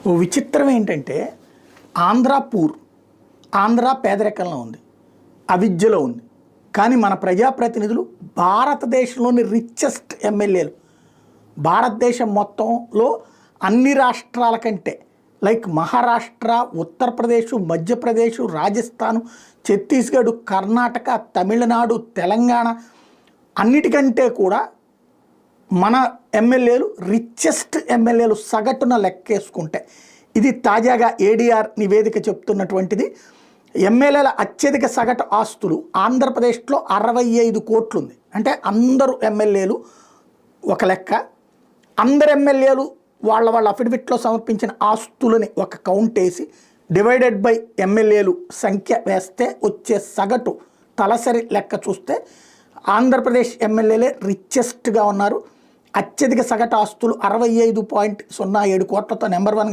ఓ విచిత్రం ఏంటంటే ఆంధ్ర పూర్ ఆంధ్ర పేదరికంలో ఉంది, అవిద్యలో ఉంది. కానీ మన ప్రజాప్రతినిధులు భారతదేశంలోని రిచెస్ట్ ఎమ్మెల్యేలు, భారతదేశం మొత్తంలో అన్ని రాష్ట్రాల కంటే లైక్ మహారాష్ట్ర, ఉత్తరప్రదేశ్, మధ్యప్రదేశ్, రాజస్థాన్, ఛత్తీస్గఢ్, కర్ణాటక, తమిళనాడు, తెలంగాణ అన్నిటికంటే కూడా మన ఎమ్మెల్యేలు రిచెస్ట్ ఎమ్మెల్యేలు సగటున లెక్కేసుకుంటే. ఇది తాజాగా ఏడీఆర్ నివేదిక చెప్తున్నటువంటిది. ఎమ్మెల్యేల అత్యధిక సగటు ఆస్తులు ఆంధ్రప్రదేశ్లో 65 కోట్లు ఉంది. అంటే అందరూ ఎమ్మెల్యేలు ఒక లెక్క, అందరు ఎమ్మెల్యేలు వాళ్ళ అఫిడవిట్లో సమర్పించిన ఆస్తులని ఒక కౌంట్ వేసి డివైడెడ్ బై ఎమ్మెల్యేలు సంఖ్య వేస్తే వచ్చే సగటు తలసరి లెక్క చూస్తే ఆంధ్రప్రదేశ్ ఎమ్మెల్యేలే రిచెస్ట్గా ఉన్నారు. అత్యధిక సగటు ఆస్తులు 65.07 కోట్లతో నెంబర్ 1